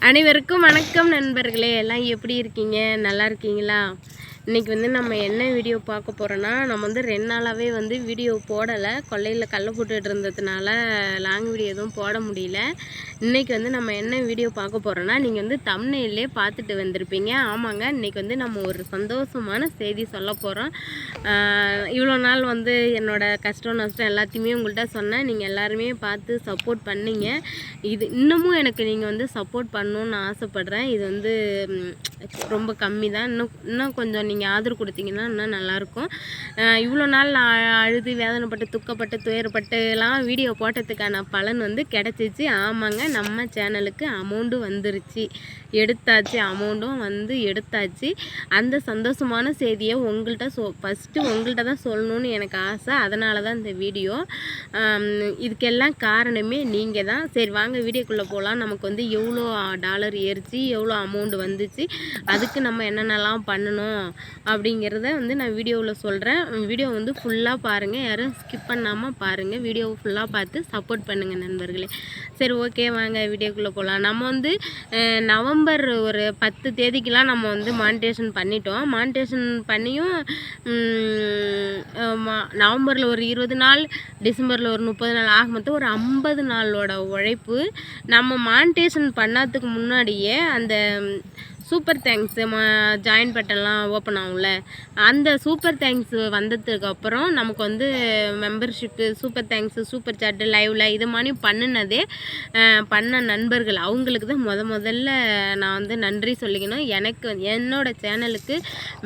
அனைவருக்கும் வணக்கம் நண்பர்களே. எல்லாம் எப்படி இருக்கீங்க? நல்லா இருக்கீங்களா? இன்றைக்கி நம்ம என்ன வீடியோ பார்க்க போகிறோன்னா, நம்ம 2 நாளாகவே வீடியோ போடலை. கொல்லையில் கல்லை போட்டுட்டு இருந்ததுனால லாங் வீடியோ எதுவும் போட முடியல. இன்றைக்கி நம்ம என்ன வீடியோ பார்க்க போகிறோன்னா, நீங்கள் தம்ப்நெயிலே பார்த்துட்டு வந்திருப்பீங்க. ஆமாங்க, இன்றைக்கி நம்ம ஒரு சந்தோஷமான செய்தி சொல்ல போகிறோம். இவ்வளோ நாள் என்னோடய கஷ்டம் நஷ்டம் எல்லாத்தையுமே உங்கள்கிட்ட சொன்னேன். நீங்கள் எல்லாருமே பார்த்து சப்போர்ட் பண்ணீங்க. இது இன்னமும் எனக்கு நீங்கள் சப்போர்ட் பண்ணணுன்னு ஆசைப்பட்றேன். இது ரொம்ப கம்மி தான். இன்னும் கொஞ்சம் நீங்கள் ஆதரவு கொடுத்தீங்கன்னா இன்னும் நல்லாயிருக்கும். இவ்வளோ நாள் நான் அழுது வேதனைப்பட்டு துக்கப்பட்டு துயரப்பட்டுலாம் வீடியோ போட்டதுக்கான பலன் கிடச்சிச்சு. ஆமாங்க, நம்ம சேனலுக்கு அமௌண்ட்டு வந்துருச்சு, எடுத்தாச்சு. அமௌண்ட்டும் எடுத்தாச்சு. அந்த சந்தோஷமான செய்தியை உங்கள்கிட்ட ஃபஸ்ட்டு உங்கள்கிட்ட தான் சொல்லணுன்னு எனக்கு ஆசை. அதனால தான் இந்த வீடியோ. இதுக்கெல்லாம் காரணமே நீங்கள் தான். சரி வாங்க வீடியோக்குள்ளே போகலாம். நமக்கு எவ்வளோ டாலர் ஏறிச்சு, எவ்வளோ அமௌண்ட் வந்துச்சு, அதுக்கு நம்ம என்னென்னலாம் பண்ணணும் அப்படிங்கிறத நான் வீடியோவில் சொல்கிறேன். வீடியோ ஃபுல்லாக பாருங்கள், யாரும் ஸ்கிப் பண்ணாமல் பாருங்கள். வீடியோவை ஃபுல்லாக பார்த்து சப்போர்ட் பண்ணுங்கள் நண்பர்களே. சரி ஓகே வாங்க வீடியோக்குள்ளே போகலாம். நம்ம நவம்பர் ஒரு 10 தேதிக்கெலாம் நம்ம மானிட்டேஷன் பண்ணிட்டோம். மானிட்டேஷன் பண்ணியும் நவம்பரில் ஒரு 20 நாள், டிசம்பரில் ஒரு 30 நாள், ஆக மொத்தம் ஒரு 50 நாளோட உழைப்பு. நம்ம மானிட்டேஷன் பண்ணாததுக்கு முன்னாடியே அந்த சூப்பர் தேங்க்ஸு ஜாயின் பட்டன்லாம் ஓப்பன் ஆகும்ல, அந்த சூப்பர் தேங்க்ஸ் வந்ததுக்கப்புறம் நமக்கு மெம்பர்ஷிப்பு, சூப்பர் தேங்க்ஸு, சூப்பர் சாட்டு, லைவில் இது மாதிரி பண்ணினதே பண்ண நண்பர்கள் அவங்களுக்கு தான் முதல்ல நான் நன்றி சொல்லிக்கணும். எனக்கு என்னோடய சேனலுக்கு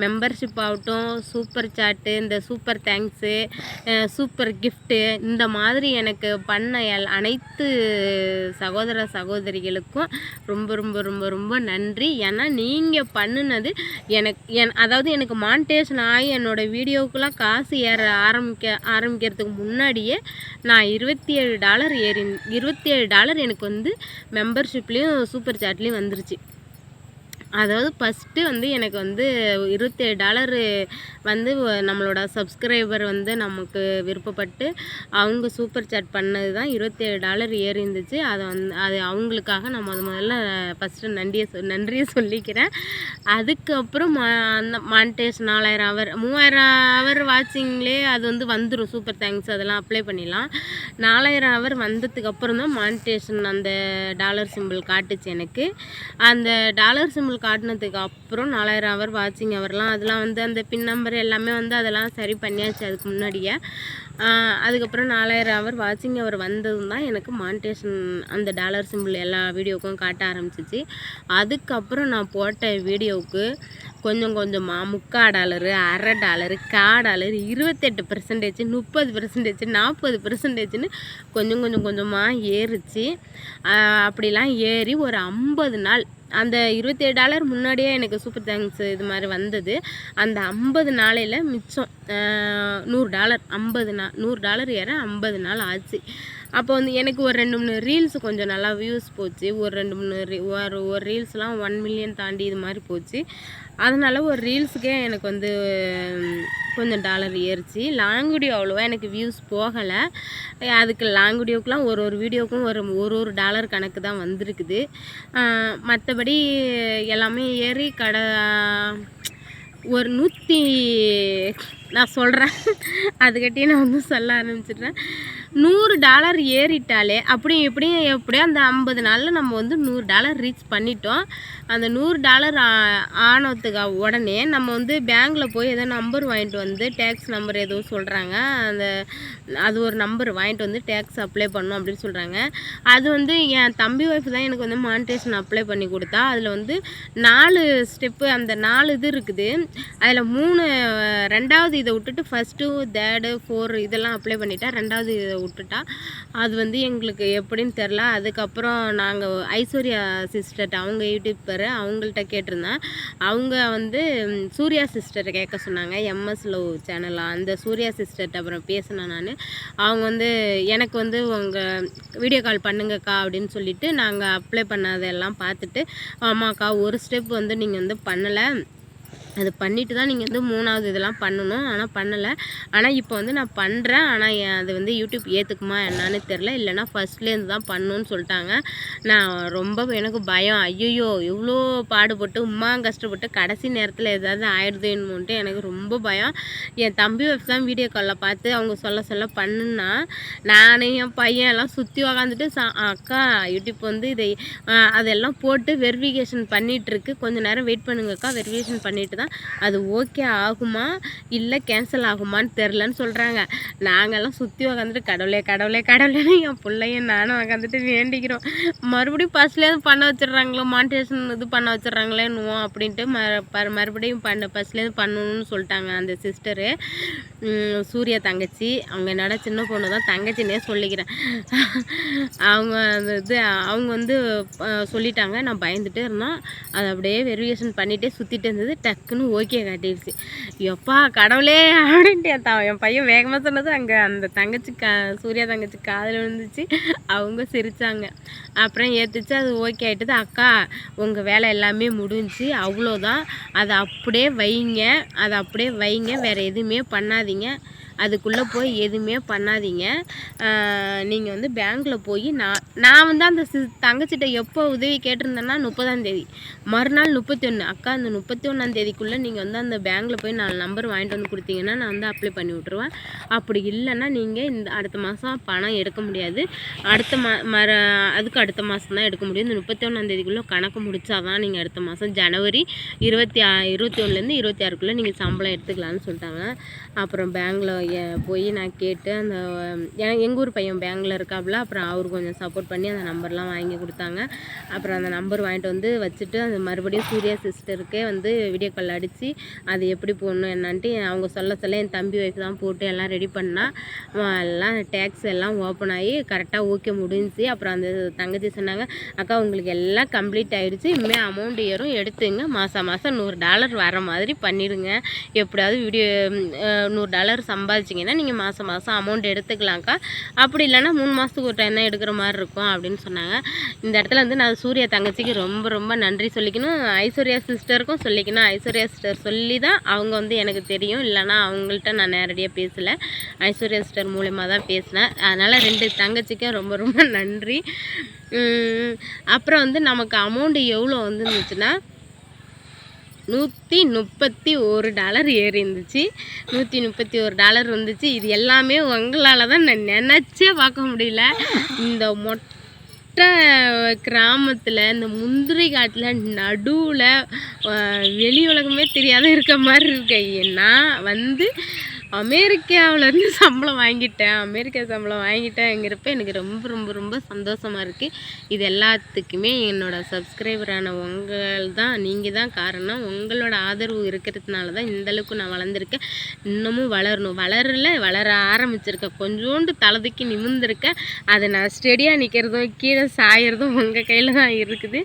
மெம்பர்ஷிப் ஆகட்டும், சூப்பர் சாட்டு, இந்த சூப்பர் தேங்க்ஸு, சூப்பர் கிஃப்ட்டு, இந்த மாதிரி எனக்கு பண்ண அனைத்து சகோதர சகோதரிகளுக்கும் ரொம்ப ரொம்ப ரொம்ப ரொம்ப நன்றி. ஏன்னா நீங்கள் பண்ணினது அதாவது எனக்கு மானிட்டேஷன் ஆகி என்னோடய வீடியோவுக்கெலாம் காசு ஏற ஆரம்பிக்கிறதுக்கு முன்னாடியே நான் $27 எனக்கு மெம்பர்ஷிப்லேயும் சூப்பர் சாட்லேயும் வந்துருச்சு. அதாவது ஃபஸ்ட்டு எனக்கு $27 நம்மளோட சப்ஸ்கிரைபர் நமக்கு விருப்பப்பட்டு அவங்க சூப்பர் சாட் பண்ணது தான் $27 ஏறி இருந்துச்சு. அது அவங்களுக்காக நான் முதல்ல ஃபஸ்ட்டு நன்றியை சொல்லிக்கிறேன். அதுக்கப்புறம் அந்த மானிட்டேஷன் 4000 ஹவர் 3000 ஹவர் வாட்சிங்லே அது வந்துடும். சூப்பர் தேங்க்ஸ் அதெல்லாம் அப்ளை பண்ணிடலாம். 4000 ஹவர் வந்ததுக்கப்புறம் தான் மானிட்டேஷன் அந்த டாலர் சிம்பிள் காட்டுச்சு எனக்கு. அந்த டாலர் சிம்பிள் காட்டினதுக்கு அப்புறம் 4000 ஹவர் வாட்சிங் ஹவர்லாம் அதெல்லாம் அந்த பின் நம்பர் எல்லாமே அதெல்லாம் சரி பண்ணியாச்சு அதுக்கு முன்னாடியே. அதுக்கப்புறம் 4000 ஹவர் வாட்சிங் ஹவர் வந்ததும் தான் எனக்கு மானிட்டேஷன் அந்த டாலர் சிம்பிள் எல்லா வீடியோவுக்கும் காட்ட ஆரம்பிச்சிச்சு. அதுக்கப்புறம் நான் போட்ட வீடியோவுக்கு கொஞ்சம் கொஞ்சமாக $3/4, $1/2, $1/4, 28%, 30%, 40%ன்னு கொஞ்சம் கொஞ்சமாக ஏறிச்சு. அப்படிலாம் ஏறி ஒரு 50 நாள் அந்த $27 முன்னாடியே எனக்கு சூப்பர் தேங்க்ஸ் இது மாதிரி வந்தது. அந்த 50 நாளையில் மிச்சம் $100. 50 நாள் $100 ஏற 50 நாள் ஆச்சு. அப்போ எனக்கு ஒரு 2-3 ரீல்ஸ் கொஞ்சம் நல்லா வியூஸ் போச்சு. ஒரு 2-3 ஒரு ரீல்ஸ்லாம் 1 மில்லியன் தாண்டி இது மாதிரி போச்சு. அதனால் ஒரு ரீல்ஸுக்கே எனக்கு கொஞ்சம் டாலர் ஏறிச்சு. லாங் வீடியோ அவ்வளோவா எனக்கு வியூஸ் போகலை. அதுக்கு லாங் வீடியோக்கெலாம் ஒரு வீடியோவுக்கும் ஒரு டாலர் கணக்கு தான் வந்திருக்குது. மற்றபடி எல்லாமே ஏறி ஒரு 100 நான் சொல்கிறேன், அதுக்கிட்டே நான் சொல்ல ஆரம்பிச்சிடுறேன். $100 ஏறிட்டாலே எப்படியோ அந்த 50 நாளில் நம்ம $100 ரீச் பண்ணிட்டோம். அந்த $100 ஆனதுக்கு உடனே நம்ம பேங்க்கில் போய் ஏதோ நம்பர் வாங்கிட்டு டேக்ஸ் நம்பர் ஏதோ சொல்கிறாங்க. அது ஒரு நம்பர் வாங்கிட்டு டேக்ஸ் அப்ளை பண்ணணும் அப்படின்னு சொல்கிறாங்க. அது என் தம்பி ஒய்ஃப் தான் எனக்கு மானிட்டேஷன் அப்ளை பண்ணி கொடுத்தா. அதில் 4 ஸ்டெப்பு, அந்த 4 இது இருக்குது. அதில் 3 2வது இதை விட்டுட்டு ஃபஸ்ட்டு 3rd 4 இதெல்லாம் அப்ளை பண்ணிட்டா. 2வது இதை விட்டுட்டா. அது எங்களுக்கு எப்படின்னு தெரில. அதுக்கப்புறம் நாங்கள் ஐஸ்வர்யா சிஸ்டர்கிட்ட, அவங்க யூடியூப்பர், அவங்கள்ட்ட கேட்டிருந்தேன். அவங்க சூர்யா சிஸ்டரை கேட்க சொன்னாங்க. எம்எஸ் லவ் சேனலாக அந்த சூர்யா சிஸ்டர்கிட்ட அப்புறம் பேசினேன் நான். அவங்க எனக்கு உங்கள் வீடியோ கால் பண்ணுங்கக்கா அப்படின்னு சொல்லிவிட்டு நாங்கள் அப்ளை பண்ணதெல்லாம் பார்த்துட்டு, ஆமாக்கா ஒரு ஸ்டெப் நீங்கள் பண்ணலை, அது பண்ணிவிட்டு தான் நீங்கள் வந்து 3வது இதெல்லாம் பண்ணணும். ஆனால் பண்ணலை. ஆனால் இப்போ வந்து நான் பண்ணுறேன். ஆனால் அது வந்து யூடியூப் ஏற்றுக்குமா என்னான்னு தெரில. இல்லைனா ஃபஸ்ட்லேருந்து தான் பண்ணணுன்னு சொல்லிட்டாங்க. நான் ரொம்ப எனக்கு பயம். ஐயோ இவ்வளோ பாடுபட்டு கஷ்டப்பட்டு கடைசி நேரத்தில் ஏதாவது ஆயிடுதுன்னுட்டு எனக்கு ரொம்ப பயம். என் தம்பி வைஃப் தான் வீடியோ காலில் பார்த்து அவங்க சொல்ல பண்ணுன்னா நான் என் பையன் எல்லாம் சுற்றி உக்காந்துட்டு அக்கா யூடியூப் வந்து இதை அதெல்லாம் போட்டு வெரிஃபிகேஷன் பண்ணிகிட்ருக்கு, கொஞ்சம் நேரம் வெயிட் பண்ணுங்கக்கா, வெரிஃபிகேஷன் பண்ணிவிட்டு தான் அது ஓகே ஆகுமா இல்லை கேன்சல் ஆகுமான்னு தெரிலன்னு சொல்கிறாங்க. நாங்கள்லாம் சுற்றி உக்காந்துட்டு கடவுளே கடவுளே கடவுளேன்னு என் பிள்ளையும் நானும் உக்காந்துட்டு வேண்டிக்கிறோம். மறுபடியும் ஃபஸ்ட்லேருந்து பண்ண வச்சிடுறாங்களோ, மானிட்டேஷன் இது பண்ண வச்சிட்றாங்களேன்னுவோம் அப்படின்ட்டு மறுபடியும் ஃபஸ்ட்லேருந்து பண்ணணும்னு சொல்லிட்டாங்க அந்த சிஸ்டரு. சூர்யா தங்கச்சி, அவங்க என்னோட சின்ன பொண்ணு தான், தங்கச்சின்னே சொல்லிக்கிறேன். அவங்க அவங்க வந்து சொல்லிட்டாங்க. நான் பயந்துகிட்டே இருந்தேன். அதை அப்படியே வெரிஃபிகேஷன் பண்ணிகிட்டே சுற்றிட்டு இருந்தது. டக்குன்னு ஓகே காட்டிடுச்சு. எப்பா கடவுளே அப்படின்ட்டு என் பையன் வேகமாக சொன்னது அங்கே அந்த தங்கச்சி சூர்யா தங்கச்சி காதில் விழுந்துச்சு. அவங்க சிரித்தாங்க. அப்புறம் ஏற்றுச்சு, அது ஓகே ஆகிட்டது. அக்கா உங்கள் வேலை எல்லாமே முடிஞ்சு, அவ்வளோதான், அதை அப்படியே வைங்க, வேறு எதுவுமே பண்ணாதீங்க, அதுக்குள்ளே போய் எதுவுமே பண்ணாதீங்க. நீங்கள் வந்து பேங்க்கில் போய் நான் வந்து அந்த தங்கச்சிட்ட எப்போ உதவி கேட்டிருந்தேன்னா 30ஆம் தேதி, மறுநாள் 31. அக்கா அந்த 31ஆம் தேதிக்குள்ளே நீங்கள் வந்து அந்த பேங்க்கில் போய் 4 நம்பர் வாங்கிட்டு வந்து கொடுத்தீங்கன்னா நான் வந்து அப்ளை பண்ணி விட்ருவேன். அப்படி இல்லைன்னா நீங்கள் அடுத்த மாதம் பணம் எடுக்க முடியாது. அதுக்கு அடுத்த மாதம் தான் எடுக்க முடியும். இந்த 31ஆம் தேதிக்குள்ளே கணக்கு முடித்தா தான் நீங்கள் அடுத்த மாதம் ஜனவரி 21லேருந்து 26க்குள்ளே நீங்கள் சம்பளம் எடுத்துக்கலான்னு சொல்லிட்டாங்க. அப்புறம் பேங்க்கில் போய் நான் கேட்டு அந்த எங்கள் ஊர் பையன் பேங்க்கில் இருக்காப்புல, அப்புறம் அவர் கொஞ்சம் சப்போர்ட் பண்ணி அந்த நம்பர்லாம் வாங்கி கொடுத்தாங்க. அப்புறம் அந்த நம்பர் வாங்கிட்டு வந்து வச்சுட்டு அந்த மறுபடியும் சூர்யா சிஸ்டருக்கே வந்து வீடியோ கால் அடித்து அது எப்படி போடணும் என்னான்ட்டு அவங்க சொல்ல என் தம்பி ஒய்ஃப் தான் போட்டு எல்லாம் ரெடி பண்ணால் எல்லாம் டேக்ஸ் எல்லாம் ஓப்பன் ஆகி கரெக்டாக ஓகே முடிஞ்சிச்சு. அப்புறம் அந்த தங்கச்சி சொன்னாங்க, அக்கா உங்களுக்கு எல்லாம் கம்ப்ளீட் ஆகிடுச்சு, இனிமேல் அமௌண்ட் ஏறும், எடுத்துங்க, மாதம் $100 வர மாதிரி பண்ணிடுங்க, எப்படியாவது வீடியோ $100 சம்பாதிச்சிங்கன்னா நீங்கள் மாதம் அமௌண்ட் எடுத்துக்கலாம்க்கா, அப்படி இல்லைன்னா 3 மாதத்துக்கு ஒரு டைம் தான் எடுக்கிற மாதிரி இருக்கும் அப்படின்னு சொன்னாங்க. இந்த இடத்துல வந்து நான் சூர்யா தங்கச்சிக்கு ரொம்ப ரொம்ப நன்றி சொல்லிக்கணும். ஐஸ்வர்யா சிஸ்டருக்கும் சொல்லிக்கணும். ஐஸ்வர்யா சிஸ்டர் சொல்லி தான் அவங்க வந்து எனக்கு தெரியும், இல்லைனா அவங்கள்ட்ட நான் நேரடியாக பேசலை, ஐஸ்வர்யா சிஸ்டர் மூலிமா தான் பேசினேன். அதனால் 2 தங்கச்சிக்கும் ரொம்ப ரொம்ப நன்றி. அப்புறம் வந்து நமக்கு அமௌண்ட்டு எவ்வளோ வந்துருந்துச்சுன்னா $131 ஏறி இருந்துச்சு. $131 வந்துச்சு. இது எல்லாமே உங்களால் தான் நான் நினச்சே பார்க்க முடியல. இந்த மொட்டை கிராமத்தில் இந்த முந்திரி காட்டில் நடுவில் வெளி உலகமே தெரியாத இருக்க மாதிரி இருக்கேன். நான் வந்து அமெரிக்காவிலேருந்து சம்பளம் வாங்கிட்டேங்கிறப்ப எனக்கு ரொம்ப ரொம்ப ரொம்ப சந்தோஷமாக இருக்குது. இது எல்லாத்துக்குமே என்னோடய சப்ஸ்கிரைபரான நீங்கள் தான் காரணம். உங்களோட ஆதரவு இருக்கிறதுனால தான் இந்தளவுக்கு நான் வளர்ந்துருக்கேன். இன்னமும் வளர ஆரம்பிச்சிருக்கேன். கொஞ்சோண்டு தலதுக்கி நிமிர்ந்திருக்கேன். அதை நான் ஸ்டெடியாக நிற்கிறதும் கீழே சாயறதும் உங்கள் கையில் தான் இருக்குது.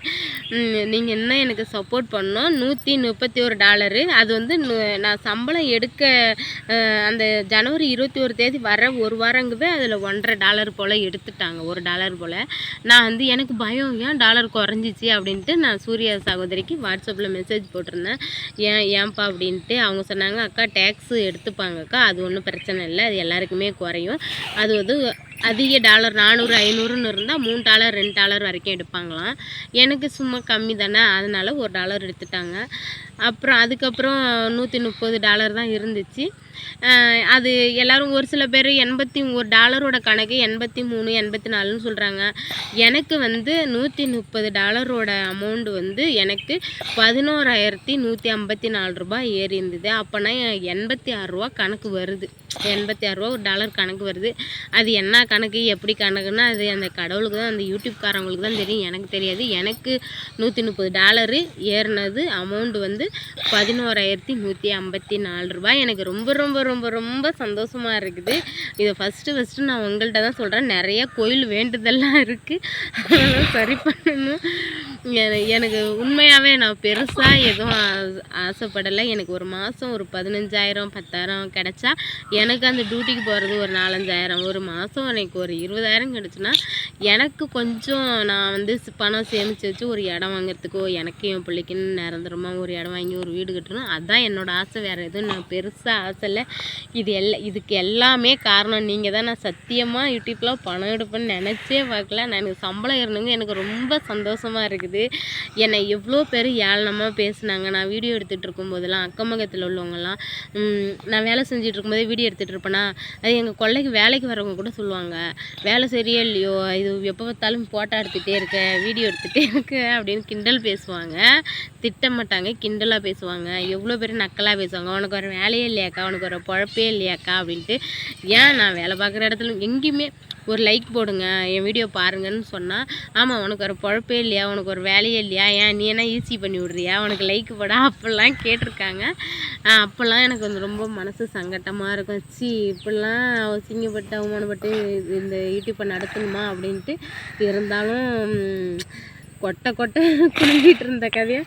நீங்கள் இன்னும் எனக்கு சப்போர்ட் பண்ணணும். $131 அது வந்து நான் சம்பளம் எடுக்க அந்த ஜனவரி 21 தேதி வர ஒரு வாரங்கவே அதில் $1.50 போல் எடுத்துட்டாங்க, $1 போல். நான் வந்து எனக்கு பயம், ஏன் டாலர் குறைஞ்சிச்சு அப்படின்ட்டு நான் சூர்யா சகோதரிக்கு வாட்ஸ்அப்பில் மெசேஜ் போட்டிருந்தேன். ஏன்ப்பா அப்படின்ட்டு அவங்க சொன்னாங்க, அக்கா டேக்ஸு எடுத்துப்பாங்கக்கா, அது ஒன்றும் பிரச்சனை இல்லை, அது எல்லாருக்குமே குறையும், அது வந்து அதிக டாலர் 400 500ன்னு இருந்தால் $3 $2 வரைக்கும் எடுப்பாங்களாம். எனக்கு சும்மா கம்மி தானே, அதனால் $1 எடுத்துட்டாங்க. அப்புறம் அதுக்கப்புறம் $130 தான் இருந்துச்சு. அது எல்லோரும் ஒரு சில பேர் $81 கணக்கு 83 84ன்னு சொல்கிறாங்க. எனக்கு வந்து $130 அமௌண்ட் வந்து எனக்கு $11,154 ஏறி இருந்தது. அப்போனா $86 கணக்கு வருது, $86 ஒரு டாலர் கணக்கு வருது. அது என்ன கணக்கு எப்படி கணக்குன்னா அது அந்த கடவுளுக்கு தான், அந்த யூடியூப்காரவங்களுக்கு தான் தெரியும், எனக்கு தெரியாது. எனக்கு $130 ஏறினது அமௌண்ட் வந்து $11,154. எனக்கு ரொம்ப ரொம்ப ரொம்ப ரொம்ப சந்தோஷமாக இருக்குது. இதை ஃபஸ்ட்டு நான் உங்கள்கிட்ட தான் சொல்கிறேன். நிறைய கோயில் வேண்டுதல்லாம் இருக்குது, அதெல்லாம் சரி பண்ணணும். எனக்கு உண்மையாகவே நான் பெருசாக எதுவும் ஆசைப்படலை. எனக்கு ஒரு மாதம் ஒரு 15,000 10,000 கிடச்சா எனக்கு அந்த டியூட்டிக்கு போகிறது ஒரு 4-5,000, ஒரு மாதம் எனக்கு ஒரு 20,000 கிடச்சுன்னா எனக்கு கொஞ்சம் நான் வந்து பணம் சேமித்து வச்சு ஒரு இடம் வாங்குறதுக்கோ எனக்கு என் பிள்ளைக்குன்னு நிரந்தரமாக ஒரு இடம் வாங்கி ஒரு வீடு கட்டணும். அதுதான் என்னோடய ஆசை. வேறு எதுவும் நான் பெருசாக ஆசை இல்லை. இதுக்கு எல்லாமே காரணம் நீங்கள் தான். நான் சத்தியமாக யூடியூப்பில் பணம் எடுப்பேன்னு நினச்சே பார்க்கல. நான் எனக்கு சம்பளம் ஏறணுங்க எனக்கு ரொம்ப சந்தோஷமாக இருக்குது. என்னை எவ்வளோ பேர் ஏளனமாக பேசுனாங்க. நான் வீடியோ எடுத்துகிட்டு இருக்கும்போதெல்லாம் அக்கம் பக்கத்தில் உள்ளவங்கலாம் நான் வேலை செஞ்சுட்டு இருக்கும்போதே வீடியோ எடுத்துகிட்டு இருப்பேனா, அது எங்கள் கொல்லைக்கு வேலைக்கு வரவங்க கூட சொல்லுவாங்க, வேலை சரியா இல்லையோ, இது எப்போ பார்த்தாலும் ஃபோட்டோ எடுத்துகிட்டே இருக்க, வீடியோ எடுத்துகிட்டே இருக்க அப்படின்னு கிண்டல் பேசுவாங்க. திட்ட மாட்டாங்க, கிண்டலாக பேசுவாங்க. எவ்வளோ பேர் நக்கலாக பேசுவாங்க, உனக்கு ஒரு வேலையே இல்லையாக்கா, உனக்கு ஒரு பொழப்பே இல்லையாக்கா அப்படின்ட்டு. ஏன் நான் வேலை பார்க்குற இடத்துல எங்கேயுமே ஒரு லைக் போடுங்க, என் வீடியோ பாருங்கன்னு சொன்னால், ஆமாம் உனக்கு ஒரு பொழப்பே இல்லையா, உனக்கு ஒரு வேலையே இல்லையா, ஏன் நீ என்ன ஈஸி பண்ணி விட்றியா, உனக்கு லைக் போட அப்படிலாம் கேட்டிருக்காங்க. அப்போல்லாம் எனக்கு வந்து ரொம்ப மனசு சங்கட்டமாக இருக்கும். இப்படிலாம் அசிங்கப்பட்டு அவமானப்பட்டு இந்த யூடியூப்பை நடத்தணுமா அப்படின்ட்டு. இருந்தாலும் கொட்டை குளிஞ்சிட்டு இருந்த கதையை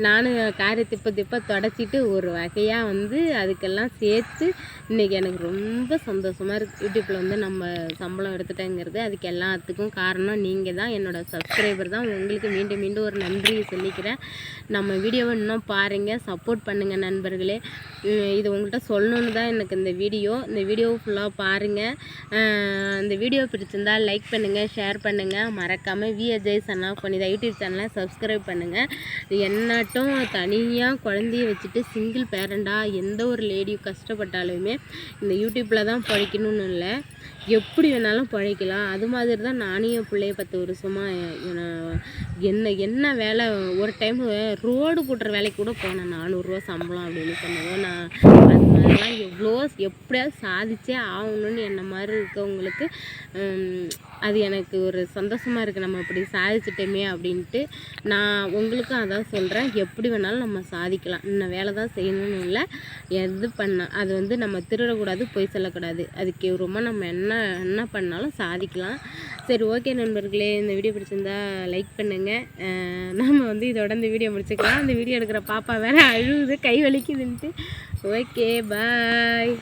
நானும் காரை திப்ப தொடச்சிட்டு ஒரு வகையாக வந்து அதுக்கெல்லாம் சேர்த்து இன்றைக்கி எனக்கு ரொம்ப சந்தோஷமாக இருக்குது. யூடியூப்பில் வந்து நம்ம சம்பளம் எடுத்துட்டேங்கிறது அதுக்கு எல்லாத்துக்கும் காரணம் நீங்கள் தான், என்னோடய சப்ஸ்கிரைபர் தான். உங்களுக்கு மீண்டும் மீண்டும் ஒரு நன்றியை சொல்லிக்கிறேன். நம்ம வீடியோவை இன்னும் பாருங்கள், சப்போர்ட் பண்ணுங்கள் நண்பர்களே. இது உங்கள்கிட்ட சொல்லணுன்னு தான் எனக்கு இந்த வீடியோவை ஃபுல்லாக பாருங்கள். இந்த வீடியோ பிடிச்சிருந்தால் லைக் பண்ணுங்கள், ஷேர் பண்ணுங்கள். மறக்காமல் விஜய் சன்னா பண்ணிதான் யூடியூப் சேனலை சப்ஸ்கிரைப் பண்ணுங்கள். என்னாட்டும் தனியாக குழந்தைய வச்சுட்டு சிங்கிள் பேரண்டாக எந்த ஒரு லேடியும் கஷ்டப்பட்டாலுமே இந்த யூடியூப்பில் தான் பழிக்கணும்னு இல்லை, எப்படி வேணாலும் பழைக்கலாம். அது மாதிரி தான் நானும் என் பிள்ளைய 10 வருஷமாக என்ன வேலை ஒரு டைம் ரோடு கூட்டுற வேலைக்கு கூட போனேன். 400 ரூபா சம்பளம் அப்படின்னு சொன்னதோ நான் அது மாதிரிலாம் எப்படியாவது சாதிச்சே ஆகணும்னு என்ன மாதிரி இருக்கவங்களுக்கு அது எனக்கு ஒரு சந்தோஷமாக இருக்குது. நம்ம இப்படி சாதிச்சிட்டோமே அப்படின்ட்டு நான் உங்களுக்கும் அதான் சொல்கிறேன். எப்படி வேணாலும் நம்ம சாதிக்கலாம். இன்னும் வேலை தான் செய்யணும்னு இல்லை, எது அது வந்து நம்ம திருடக்கூடாது, பொய் சொல்லக்கூடாது. அதுக்கு ரொம்ப நம்ம என்ன பண்ணாலும் சாதிக்கலாம். சரி, ஓகே நண்பர்களே, இந்த வீடியோ பிடிச்சிருந்தா லைக் பண்ணுங்கள். நம்ம வந்து இதோட இந்த வீடியோ முடிச்சுக்கலாம். இந்த வீடியோ எடுக்கிற பாப்பா வேறு அழுகுது, கை வலிக்குதுன்ட்டு. ஓகே, பாய்.